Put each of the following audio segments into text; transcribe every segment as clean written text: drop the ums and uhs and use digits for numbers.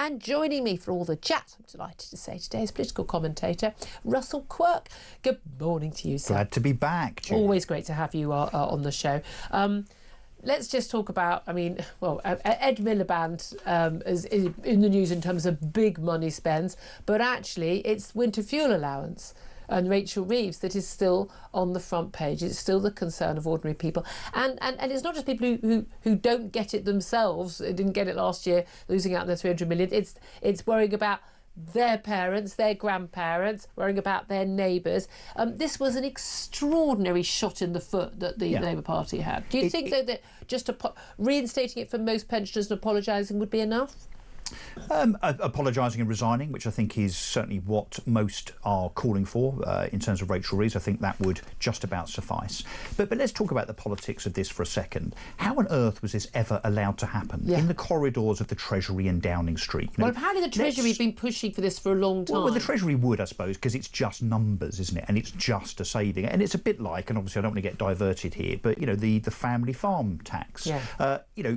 And joining me for all the chat, I'm delighted to say today, is political commentator Russell Quirk. Good morning to you, sir. Glad to be back, Julia. Always great to have you on the show. Let's just talk about, Ed Miliband is in the news in terms of big money spends, but actually it's winter fuel allowance and Rachel Reeves that is still on the front page. It's still the concern of ordinary people. And it's not just people who don't get it themselves, didn't get it last year, losing out on their 300 million. It's worrying about their parents, their grandparents, worrying about their neighbours. This was an extraordinary shot in the foot that the Labour Party had. Do you think that just reinstating it for most pensioners and apologising would be enough? Apologising and resigning, which I think is certainly what most are calling for in terms of Rachel Reeves. I think that would just about suffice. But let's talk about the politics of this for a second. How on earth was this ever allowed to happen in the corridors of the Treasury in Downing Street? Well, apparently the Treasury has been pushing for this for a long time. Well, the Treasury would, I suppose, because it's just numbers, isn't it? And it's just a saving. And it's a bit like, and obviously I don't want to get diverted here, but, the family farm tax.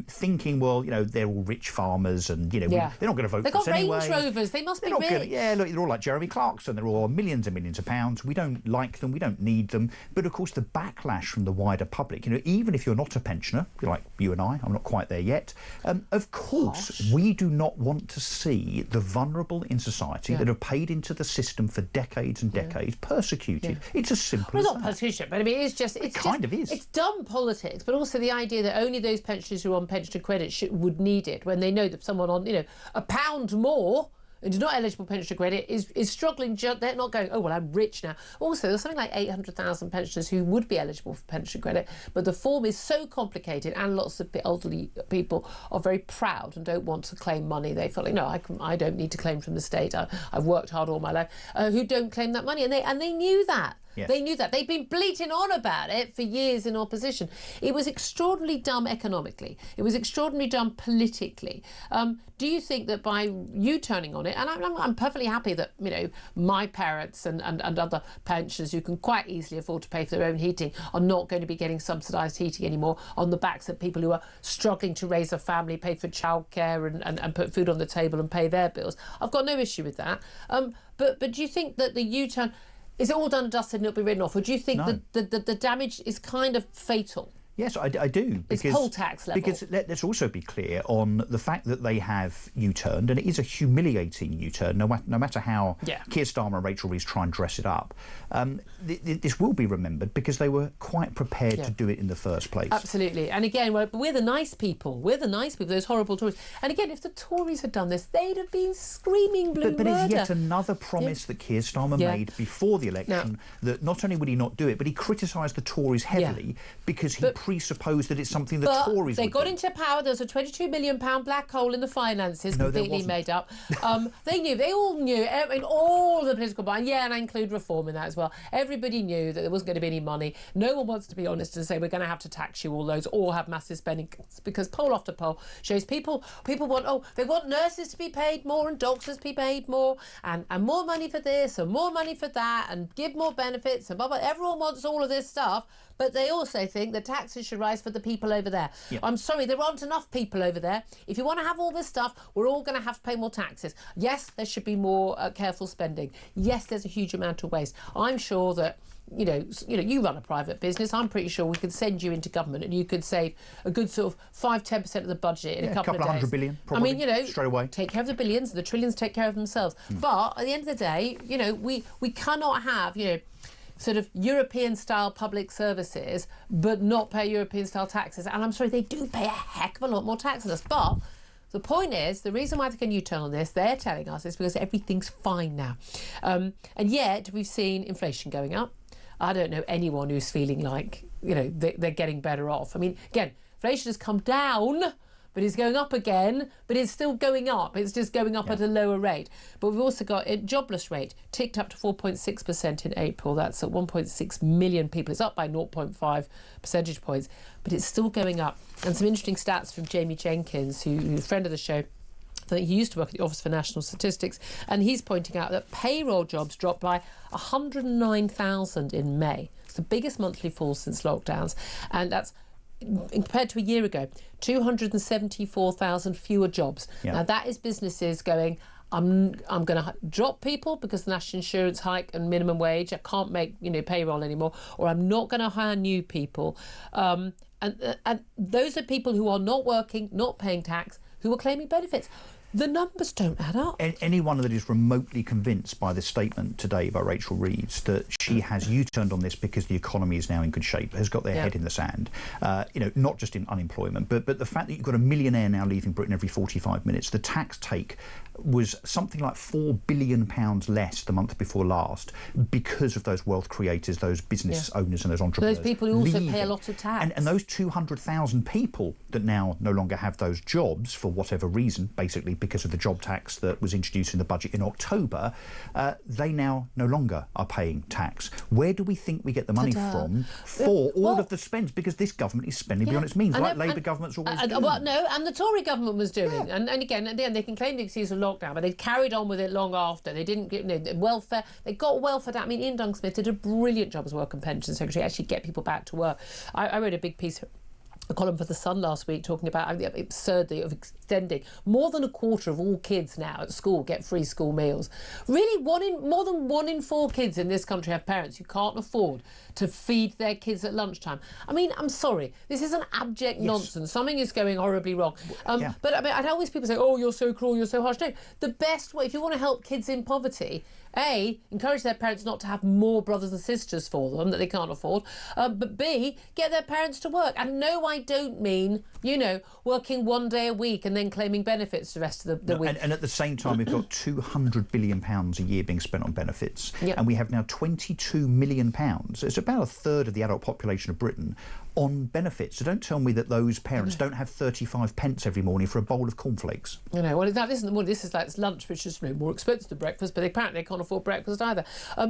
Thinking, they're all rich farmers and, they're not going to vote for us anyway. They've got Range Rovers, they must be rich. They're all like Jeremy Clarkson, they're all millions and millions of pounds. We don't like them, we don't need them. But of course, the backlash from the wider public, even if you're not a pensioner, like you and I'm not quite there yet, of course, we do not want to see the vulnerable in society that have paid into the system for decades and decades persecuted. It's as simple as that. Not persecution, but it kind of is. It's dumb politics, but also the idea that only those pensioners who are on pension credit would need it when they know that someone on, £1 more and is not eligible for pension credit is struggling. They're not going, oh, well, I'm rich now. Also, there's something like 800,000 pensioners who would be eligible for pension credit, but the form is so complicated and lots of elderly people are very proud and don't want to claim money. They feel like, no, I don't need to claim from the state. I've worked hard all my life. Who don't claim that money. And they knew that. Yes. They knew that. They'd been bleating on about it for years in opposition. It was extraordinarily dumb economically. It was extraordinarily dumb politically. Do you think that by you turning on it, and I'm perfectly happy that, my parents and other pensioners who can quite easily afford to pay for their own heating are not going to be getting subsidised heating anymore on the backs of people who are struggling to raise a family, pay for childcare and put food on the table and pay their bills. I've got no issue with that. But do you think that the U-turn... Is it all done and dusted and it'll be written off? Or do you think that the damage is kind of fatal? Yes, I do. It's poll tax level. Because let's also be clear on the fact that they have U-turned, and it is a humiliating U-turn, no matter how Keir Starmer and Rachel Reeves try and dress it up. This will be remembered because they were quite prepared to do it in the first place. Absolutely. And again, we're the nice people. We're the nice people, those horrible Tories. And again, if the Tories had done this, they'd have been screaming blue But murder. it's yet another promise that Keir Starmer made before the election, that not only would he not do it, but he criticised the Tories heavily because he presupposed that it's something the Tories would do. They got into power. There was a £22 million black hole in the finances, completely made up. They all knew, in all the political buying, and I include reform in that as well. Everybody knew that there wasn't going to be any money. No one wants to be honest and say we're going to have to tax you all those or have massive spending cuts, because poll after poll shows people want nurses to be paid more and doctors to be paid more and more money for this and more money for that and give more benefits and blah, blah. Everyone wants all of this stuff. But they also think that taxes should rise for the people over there. Yep. I'm sorry, there aren't enough people over there. If you want to have all this stuff, we're all going to have to pay more taxes. Yes, there should be more careful spending. Yes, there's a huge amount of waste. I'm sure that, you run a private business. I'm pretty sure we could send you into government and you could save a good sort of 5-10% of the budget in a couple of days. $100 billion, probably, straight away. Take care of the billions, the trillions take care of themselves. But at the end of the day, we cannot have, sort of European-style public services, but not pay European-style taxes. And I'm sorry, they do pay a heck of a lot more tax than us. But the point is, the reason why they can U-turn on this, they're telling us, is because everything's fine now. And yet we've seen inflation going up. I don't know anyone who's feeling like, they're getting better off. I mean, again, inflation has come down, but it's going up again, but it's still going up. It's just going up at a lower rate. But we've also got a jobless rate ticked up to 4.6% in April. That's at 1.6 million people. It's up by 0.5 percentage points, but it's still going up. And some interesting stats from Jamie Jenkins, who's a friend of the show. I think he used to work at the Office for National Statistics, and he's pointing out that payroll jobs dropped by 109,000 in May. It's the biggest monthly fall since lockdowns, and that's compared to a year ago, 274,000 fewer jobs. Yeah. Now that is businesses going, I'm going to drop people because of the national insurance hike and minimum wage. I can't make payroll anymore, or I'm not going to hire new people. And those are people who are not working, not paying tax, who are claiming benefits. The numbers don't add up. Anyone that is remotely convinced by the statement today by Rachel Reeves that she has U-turned on this because the economy is now in good shape has got their head in the sand. Not just in unemployment, but the fact that you've got a millionaire now leaving Britain every 45 minutes. The tax take was something like £4 billion less the month before last because of those wealth creators, those business owners and those entrepreneurs. Those people who also pay a lot of tax. And those 200,000 people that now no longer have those jobs for whatever reason, basically because of the job tax that was introduced in the budget in October, they now no longer are paying tax. Where do we think we get the money from for all of the spends? Because this government is spending beyond its means, like Labour governments always do. Well, no, and the Tory government was doing. And again, at the end, they can claim the excuse of lockdown, but they carried on with it long after. They didn't get welfare. They got welfare down. I mean, Ian Duncan-Smith did a brilliant job as Work and Pension Secretary, actually get people back to work. I wrote a big piece, a column for The Sun last week, talking about the absurdity of extending more than a quarter of all kids now at school get free school meals. Really, more than 1 in 4 kids in this country have parents who can't afford to feed their kids at lunchtime. I mean, I'm sorry, this is an abject nonsense. Something is going horribly wrong. But I mean, I'd always people say, "Oh, you're so cruel, you're so harsh." No, the best way, if you want to help kids in poverty, A, encourage their parents not to have more brothers and sisters for them that they can't afford, but B, get their parents to work. And no, I don't mean, working 1 day a week and then claiming benefits the rest of the week. And at the same time, we've got £200 billion a year being spent on benefits. Yep. And we have now £22 million. It's about a third of the adult population of Britain on benefits. So don't tell me that those parents don't have 35 pence every morning for a bowl of cornflakes. This is like lunch, which is more expensive than breakfast, but apparently they can't afford breakfast either.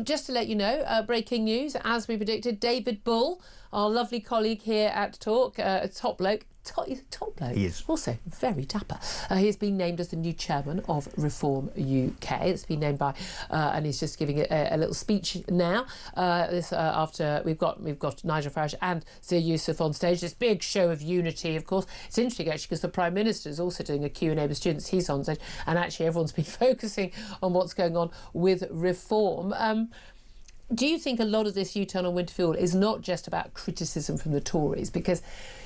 Just to let you know, breaking news, as we predicted, David Bull, our lovely colleague here at Talk, top bloke. He's a top bloke. He is. Also very dapper. He has been named as the new chairman of Reform UK. It's been named by, and he's just giving a little speech now. After we've got Nigel Farage and Zia Youssef on stage. This big show of unity, of course. It's interesting actually because the Prime Minister is also doing a Q&A with students. He's on stage, and actually everyone's been focusing on what's going on with reform. Do you think a lot of this U-turn on Winterfield is not just about criticism from the Tories? Because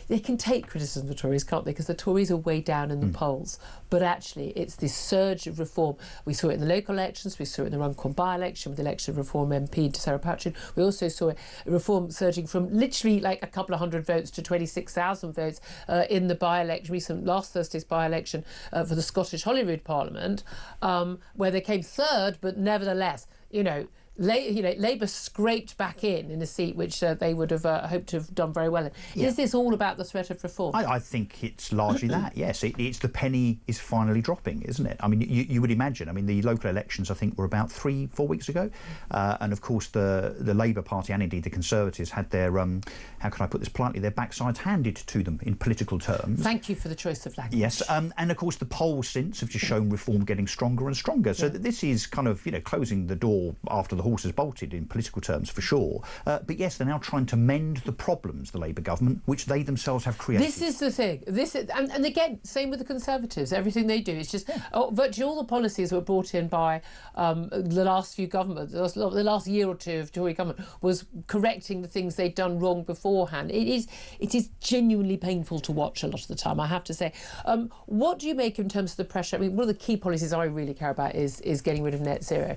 they can take criticism from the Tories, can't they? Because the Tories are way down in the polls. But actually, it's this surge of reform. We saw it in the local elections. We saw it in the Runcorn by-election with the election of Reform MP to Sarah Patchett. We also saw it, reform surging from literally like a couple of hundred votes to 26,000 votes in the by-election, last Thursday's by-election for the Scottish Holyrood Parliament, where they came third, but nevertheless, Labour scraped back in a seat which they would have hoped to have done very well in. Yeah. Is this all about the threat of reform? I think it's largely that, yes. It's the penny is finally dropping, isn't it? I mean, you would imagine. I mean, the local elections, I think, were about 3-4 weeks ago. And, of course, the Labour Party and, indeed, the Conservatives had their, how can I put this politely, their backsides handed to them in political terms. Thank you for the choice of language. Yes. And, of course, the polls since have just shown reform getting stronger and stronger. So this is kind of, closing the door after the horse has bolted in political terms for sure. But yes, they're now trying to mend the problems, the Labour government, which they themselves have created. This is the thing. And again, same with the Conservatives. Everything they do is just virtually all the policies were brought in by the last few governments. The last year or two of Tory government was correcting the things they'd done wrong beforehand. It is genuinely painful to watch a lot of the time, I have to say. What do you make in terms of the pressure? I mean, one of the key policies I really care about is getting rid of net zero.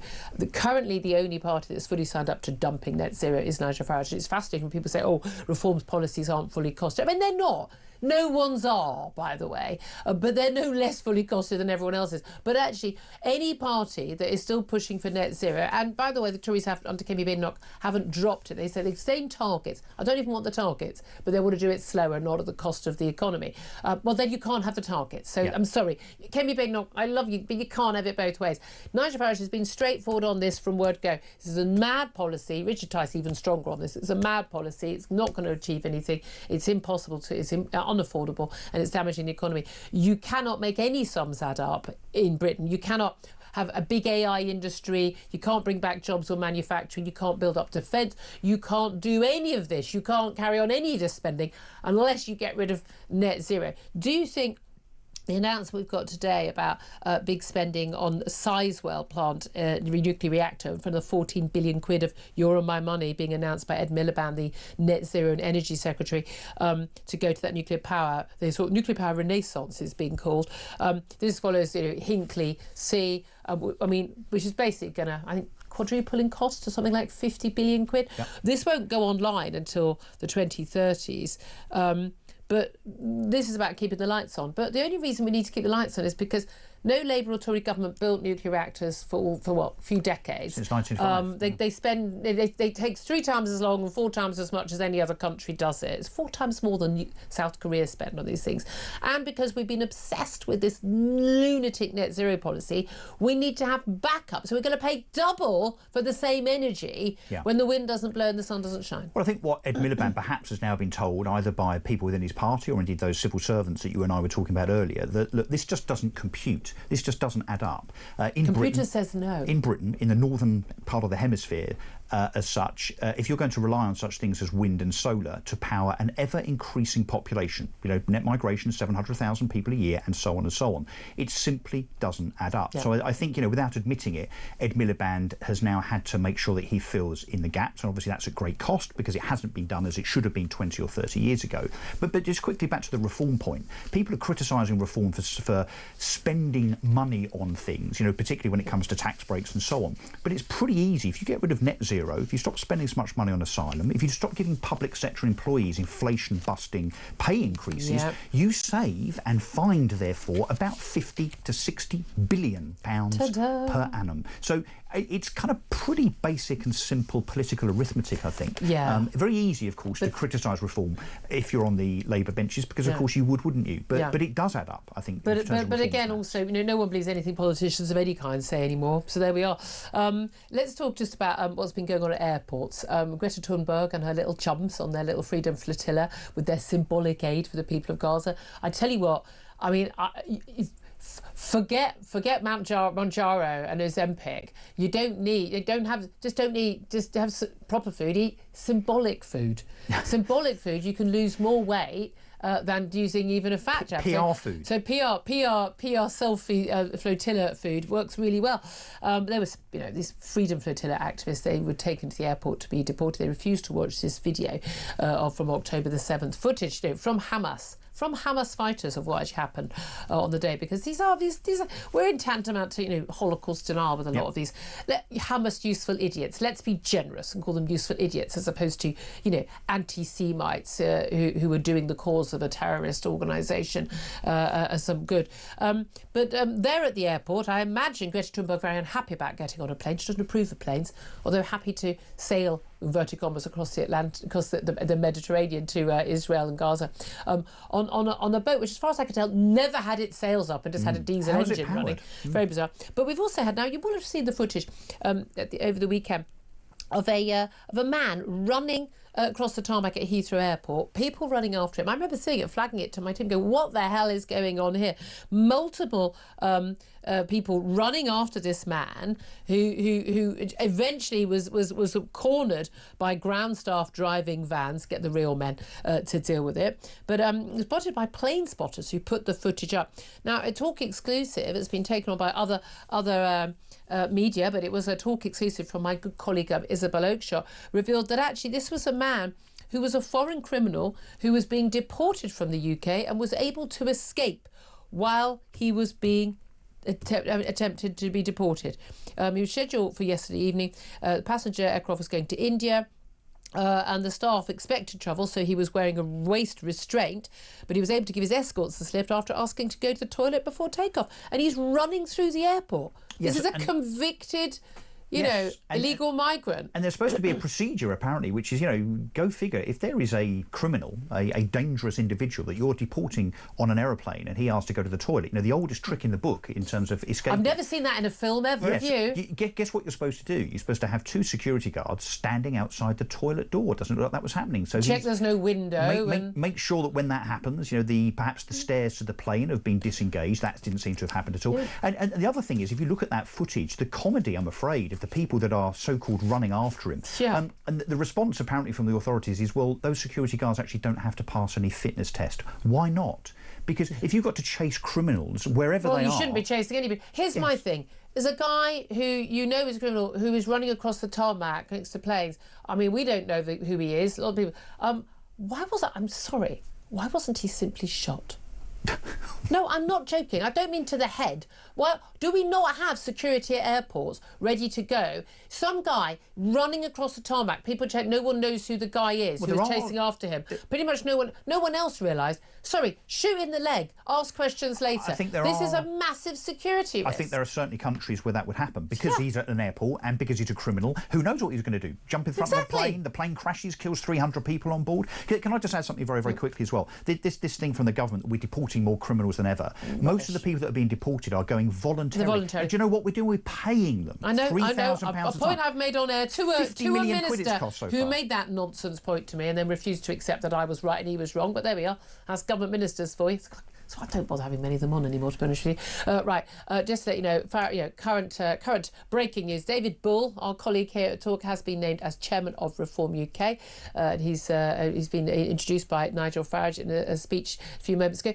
Currently, the only party that's fully signed up to dumping net zero is Nigel Farage. It's fascinating when people say, "Oh, reform's policies aren't fully costed." I mean, they're not. No one's are, by the way, but they're no less fully costed than everyone else's. But actually, any party that is still pushing for net zero, and by the way, the Tories have, under Kemi Badenoch, haven't dropped it. They say the same targets. I don't even want the targets, but they want to do it slower, not at the cost of the economy. Well, then you can't have the targets. So I'm sorry. Kemi Badenoch, I love you, but you can't have it both ways. Nigel Farage has been straightforward on this from word go. This is a mad policy. Richard Tice even stronger on this. It's a mad policy. It's not going to achieve anything. It's impossible to... It's unaffordable, and it's damaging the economy. You cannot make any sums add up in Britain. You cannot have a big AI industry. You can't bring back jobs or manufacturing. You can't build up defence. You can't do any of this. You can't carry on any of this spending unless you get rid of net zero. Do you think the announcement we've got today about big spending on Sizewell plant, nuclear reactor, in front of 14 billion quid of your and my money being announced by Ed Miliband, the Net Zero and Energy Secretary, to go to that nuclear power, the sort of nuclear power renaissance is being called. This follows, Hinkley C, which is basically going to, I think, quadruple in cost to something like 50 billion quid. Yep. This won't go online until the 2030s. But this is about keeping the lights on. But the only reason we need to keep the lights on is because no Labour or Tory government built nuclear reactors for what, a few decades. Since 1905. They take 3 times as long and 4 times as much as any other country does it. It's 4 times more than South Korea spent on these things. And because we've been obsessed with this lunatic net zero policy, we need to have backup. So we're going to pay double for the same energy when the wind doesn't blow and the sun doesn't shine. Well, I think what Ed Miliband perhaps has now been told, either by people within his party or indeed those civil servants that you and I were talking about earlier, that look, this just doesn't compute. This just doesn't add up. Computer says no. In Britain, in the northern part of the hemisphere, as such, if you're going to rely on such things as wind and solar to power an ever-increasing population, net migration, 700,000 people a year, and so on and so on, it simply doesn't add up. Yeah. So I think, without admitting it, Ed Miliband has now had to make sure that he fills in the gaps, and obviously that's at great cost because it hasn't been done as it should have been 20 or 30 years ago. But just quickly back to the reform point. People are criticising reform for spending money on things, particularly when it comes to tax breaks and so on. But it's pretty easy. If you get rid of net zero, if you stop spending so much money on asylum, if you stop giving public sector employees inflation-busting pay increases, you save and find, therefore, about 50 to 60 billion pounds per annum. So it's kind of pretty basic and simple political arithmetic, I think. Yeah. Very easy, of course, to criticise reform if you're on the Labour benches, because, of course, you would, wouldn't you? But it does add up, I think. But again, also, no one believes anything politicians of any kind say anymore. So there we are. Let's talk just about what's been going on at airports. Greta Thunberg and her little chums on their little freedom flotilla with their symbolic aid for the people of Gaza. I tell you what, forget Mounjaro and Ozempic. Just don't have proper food. Eat symbolic food. Symbolic food, you can lose more weight than using even a fat jab. PR food. So PR selfie flotilla food works really well. There was, these freedom flotilla activists. They were taken to the airport to be deported. They refused to watch this video from October the 7th footage from Hamas fighters of what actually happened on the day, because these are we're in tantamount to Holocaust denial with a lot of these Hamas useful idiots. Let's be generous and call them useful idiots as opposed to anti-Semites who are doing the cause of a terrorist organisation some good. But they're at the airport. I imagine Greta Thunberg very unhappy about getting on a plane. She doesn't approve of planes, although happy to sail inverted commas across the Atlantic, across the Mediterranean to Israel and Gaza on a boat, which, as far as I can tell, never had its sails up and just had a diesel engine running. Very bizarre. But we've also had, now you will have seen the footage over the weekend of a man running across the tarmac at Heathrow Airport, people running after him. I remember seeing it, flagging it to my team, go, what the hell is going on here? Multiple people running after this man who eventually was cornered by ground staff driving vans, get the real men to deal with it. But spotted by plane spotters who put the footage up. Now, a Talk exclusive, it's been taken on by other media, but it was a Talk exclusive from my good colleague Isabel Oakeshott, revealed that actually this was a man who was a foreign criminal who was being deported from the UK and was able to escape while he was being attempted to be deported. He was scheduled for yesterday evening. The passenger aircraft was going to India. And the staff expected trouble, so he was wearing a waist restraint, but he was able to give his escorts the slip after asking to go to the toilet before takeoff. And he's running through the airport. Yes, this is a convicted you know, illegal migrant. And there's supposed to be a procedure, apparently, which is, you know, go figure, if there is a criminal, a dangerous individual that you're deporting on an aeroplane and he asks to go to the toilet, you know, the oldest trick in the book in terms of escaping. I've never seen that in a film ever, have you? Guess what you're supposed to do? You're supposed to have 2 security guards standing outside the toilet door. It doesn't look like that was happening. So check there's no window. Make sure that when that happens, you know, perhaps the stairs to the plane have been disengaged. That didn't seem to have happened at all. Yeah. And the other thing is, if you look at that footage, the comedy, I'm afraid, of the people that are so-called running after him. Yeah. And the response apparently from the authorities is, well, those security guards actually don't have to pass any fitness test. Why not? Because if you've got to chase criminals wherever they are... Well, you shouldn't be chasing anybody. Here's my thing. There's a guy who you know is a criminal who is running across the tarmac next to planes. I mean, we don't know who he is. A lot of people... I'm sorry. Why wasn't he simply shot? No, I'm not joking. I don't mean to the head. Well, do we not have security at airports ready to go? Some guy running across the tarmac, people check, no one knows who the guy is who is chasing after him. Pretty much no one else realised. Sorry, shoot in the leg, ask questions later. I think this is a massive security risk. I think there are certainly countries where that would happen because he's at an airport and because he's a criminal. Who knows what he's going to do? Jump in front of the plane crashes, kills 300 people on board. Can I just add something very, very quickly as well? This thing from the government that we're deporting more criminals than ever. Most of the people that are being deported are going voluntarily. Do you know what we're doing? We're paying them. I know. £3,000 a point I've made on air to a minister who far. made that nonsense point to me and then refused to accept that I was right and he was wrong. But there we are. That's government ministers for you. So I don't bother having many of them on anymore, to be honest with you. Just to let you know, current breaking news. David Bull, our colleague here at Talk, has been named as chairman of Reform UK. He's been introduced by Nigel Farage in a speech a few moments ago.